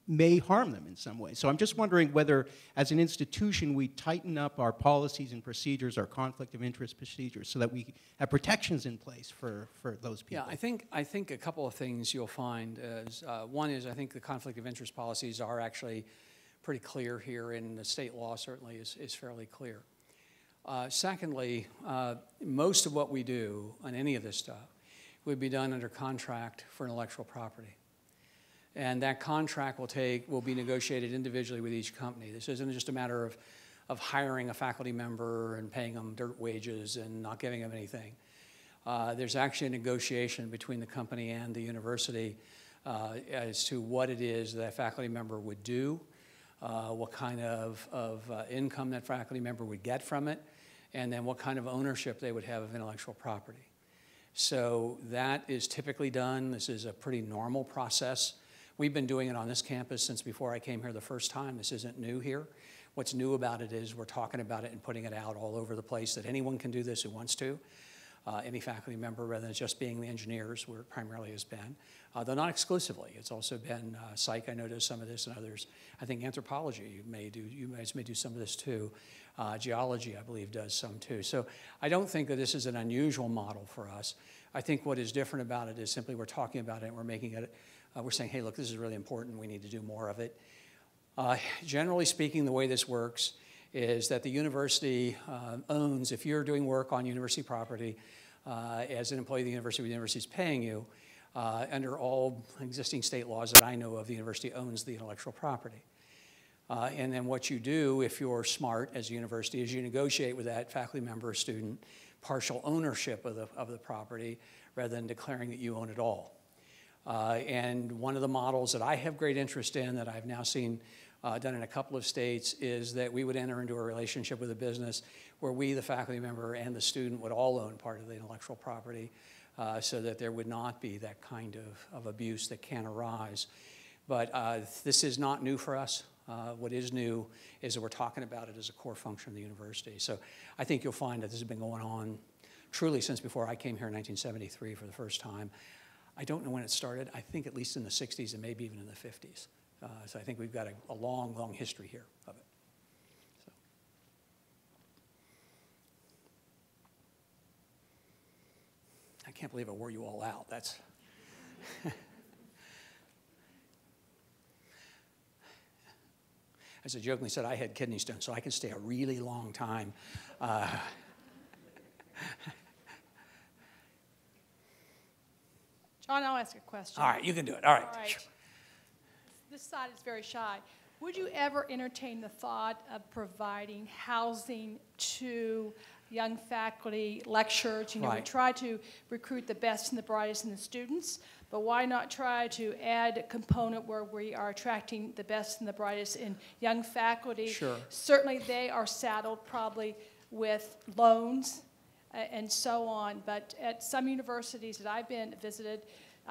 may harm them in some way. So I'm just wondering whether, as an institution, we tighten up our policies and procedures, our conflict of interest procedures, so that we have protections in place for those people. Yeah, I think a couple of things you'll find is, one is I think the conflict of interest policies are actually pretty clear here, and the state law certainly is fairly clear. Secondly, most of what we do on any of this stuff would be done under contract for intellectual property. And that contract will be negotiated individually with each company. This isn't just a matter of hiring a faculty member and paying them dirt wages and not giving them anything. There's actually a negotiation between the company and the university as to what it is that faculty member would do, what kind of income that faculty member would get from it, and then what kind of ownership they would have of intellectual property. So that is typically done. This is a pretty normal process. We've been doing it on this campus since before I came here the first time. This isn't new here. What's new about it is we're talking about it and putting it out all over the place that anyone can do this who wants to. Any faculty member, rather than just being the engineers, where it primarily has been. Though not exclusively. It's also been psych, I know does some of this, and others. I think anthropology, you guys may do some of this too. Geology, I believe, does some too. So I don't think that this is an unusual model for us. I think what is different about it is simply we're talking about it and we're making it, we're saying, hey, look, this is really important. We need to do more of it. Generally speaking, the way this works is that the university owns, if you're doing work on university property, as an employee of the university is paying you, under all existing state laws that I know of, the university owns the intellectual property. And then what you do, if you're smart as a university, is you negotiate with that faculty member or student partial ownership of the property rather than declaring that you own it all. And one of the models that I have great interest in that I've now seen done in a couple of states is that we would enter into a relationship with a business where we, the faculty member, and the student would all own part of the intellectual property so that there would not be that kind of abuse that can arise. But this is not new for us. What is new is that we're talking about it as a core function of the university. So I think you'll find that this has been going on truly since before I came here in 1973 for the first time. I don't know when it started. I think at least in the 60s and maybe even in the 50s. So I think we've got a long, long history here of it. So. I can't believe I wore you all out. That's... As I jokingly said, I had kidney stones, so I can stay a really long time. John, I'll ask a question. All right, you can do it. All right. All right. This side is very shy. Would you ever entertain the thought of providing housing to young faculty, lecturers? You know, Right. we try to recruit the best and the brightest in the students, but why not try to add a component where we are attracting the best and the brightest in young faculty? Sure. Certainly they are saddled probably with loans and so on, but at some universities that I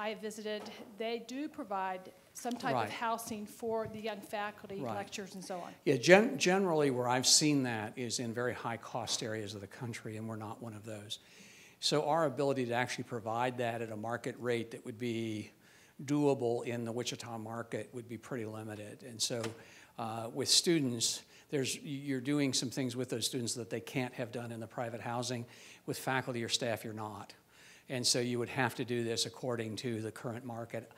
have visited, they do provide some type Right. of housing for the young faculty, Right. lecturers, and so on. Yeah, generally where I've seen that is in very high-cost areas of the country, and we're not one of those. So our ability to actually provide that at a market rate that would be doable in the Wichita market would be pretty limited. And so with students, you're doing some things with those students that they can't have done in the private housing. With faculty or staff, you're not. And so you would have to do this according to the current market.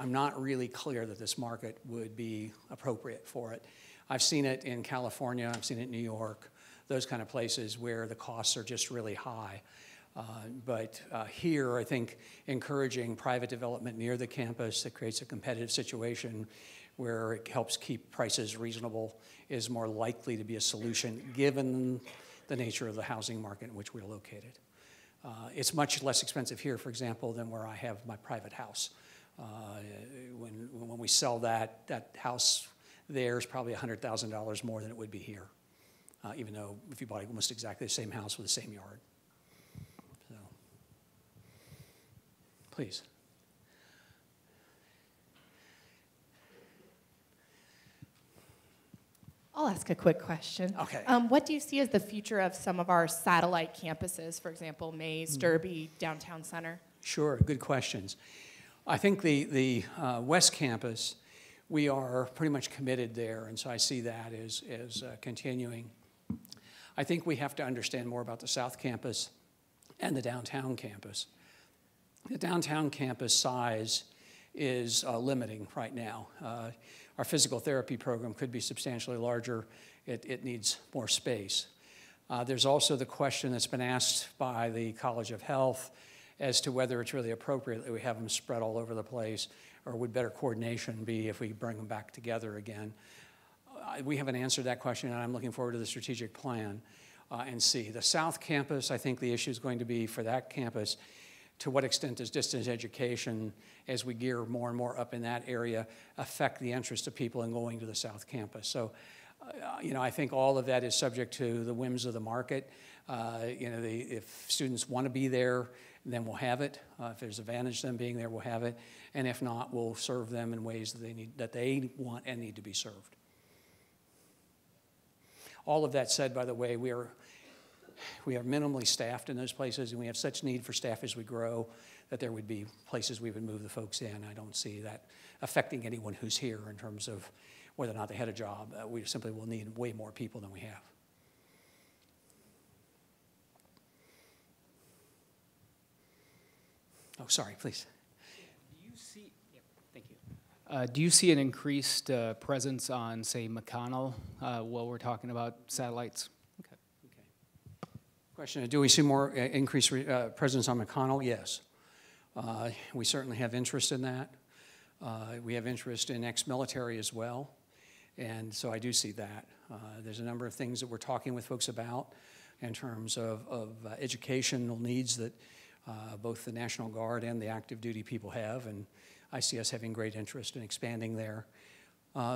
I'm not really clear that this market would be appropriate for it. I've seen it in California, I've seen it in New York, those kind of places where the costs are just really high. But here, I think encouraging private development near the campus that creates a competitive situation where it helps keep prices reasonable is more likely to be a solution given the nature of the housing market in which we're located. It's much less expensive here, for example, than where I have my private house. When we sell that house there is probably $100,000 more than it would be here, even though if you bought almost exactly the same house with the same yard. So. please. I'll ask a quick question. Okay. What do you see as the future of some of our satellite campuses, for example, Mays, Derby, Downtown Center? Sure, good questions. I think the West Campus, we are pretty much committed there, and so I see that as continuing. I think we have to understand more about the South Campus and the Downtown Campus. The Downtown Campus size is limiting right now. Our physical therapy program could be substantially larger. It needs more space. There's also the question that's been asked by the College of Health as to whether it's really appropriate that we have them spread all over the place, or would better coordination be if we bring them back together again. We haven't answered that question, and I'm looking forward to the strategic plan and see. The South Campus, I think the issue is going to be for that campus, to what extent does distance education, as we gear more and more up in that area, affect the interest of people in going to the South Campus? So, I think all of that is subject to the whims of the market. If students want to be there, then we'll have it. If there's advantage to them being there, we'll have it. And if not, we'll serve them in ways that they want and need to be served. All of that said, by the way, we are minimally staffed in those places, and we have such need for staff as we grow that there would be places we would move the folks in. I don't see that affecting anyone who's here in terms of whether or not they had a job. We simply will need way more people than we have. Oh, sorry, please. Do you see an increased presence on, say, McConnell while we're talking about satellites? Okay. Question, do we see more increased presence on McConnell? Yes. We certainly have interest in that. We have interest in ex-military as well, and so I do see that. There's a number of things that we're talking with folks about in terms of educational needs that both the National Guard and the active duty people have, and I see us having great interest in expanding there.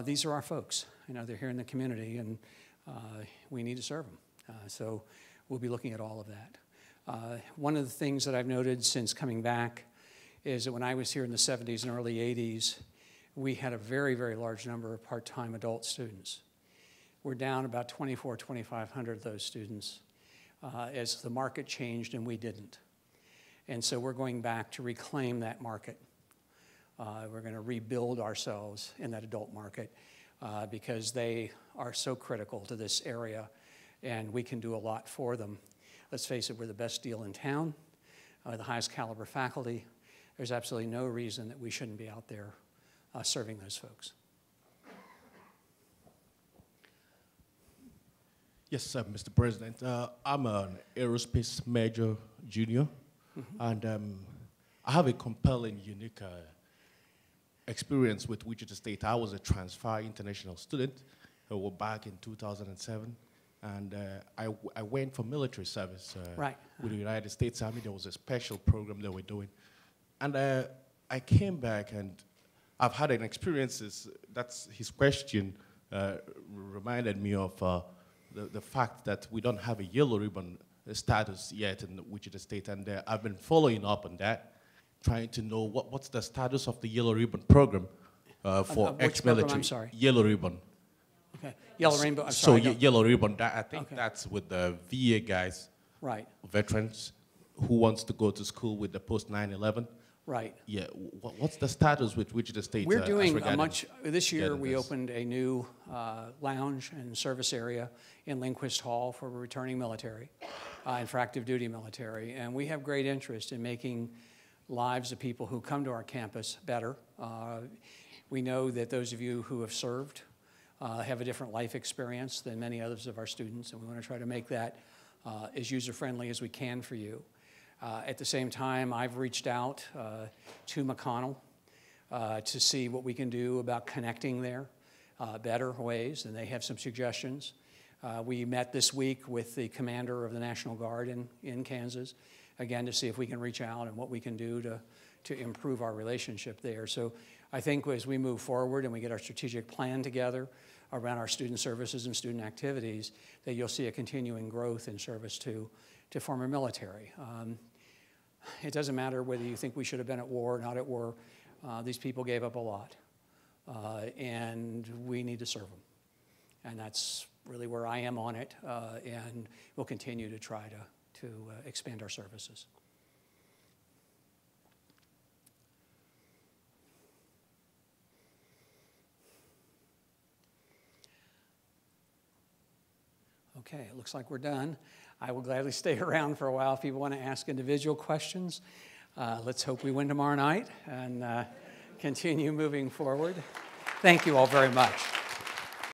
These are our folks. They're here in the community, and we need to serve them. So we'll be looking at all of that. One of the things that I've noted since coming back is that when I was here in the 70s and early 80s, we had a very, very large number of part-time adult students. We're down about 2,500 of those students as the market changed and we didn't. And so we're going back to reclaim that market. We're going to rebuild ourselves in that adult market because they are so critical to this area, and we can do a lot for them. Let's face it, we're the best deal in town, the highest caliber faculty. There's absolutely no reason that we shouldn't be out there serving those folks. Yes, Mr. President. I'm an aerospace major junior, and I have a compelling, unique experience with Wichita State. I was a transfer international student back in 2007, and I went for military service with the United States Army. There was a special program they were doing, and I came back, and I've had an experience. That's his question reminded me of the fact that we don't have a yellow ribbon status yet in Wichita State, and I've been following up on that, trying to know what's the status of the Yellow Ribbon program for ex-military. I'm sorry. Yellow Ribbon. Okay. Yellow Rainbow. I'm sorry. So Yellow Ribbon. I think that's with the VA guys, right? Veterans who wants to go to school with the post 9/11. Right. Yeah. What's the status with Wichita State? We're doing this year. We opened a new lounge and service area in Lindquist Hall for returning military and for active duty military, and we have great interest in making lives of people who come to our campus better. We know that those of you who have served have a different life experience than many others of our students, and we want to try to make that as user-friendly as we can for you. At the same time, I've reached out to McConnell to see what we can do about connecting there better ways, and they have some suggestions. We met this week with the commander of the National Guard in Kansas, again, to see if we can reach out and what we can do to improve our relationship there. So I think as we move forward and we get our strategic plan together around our student services and student activities, that you'll see a continuing growth in service to former military. It doesn't matter whether you think we should have been at war or not at war. These people gave up a lot, and we need to serve them. And that's really where I am on it, and we'll continue to try to expand our services. Okay, it looks like we're done. I will gladly stay around for a while if people want to ask individual questions. Let's hope we win tomorrow night and continue moving forward. Thank you all very much.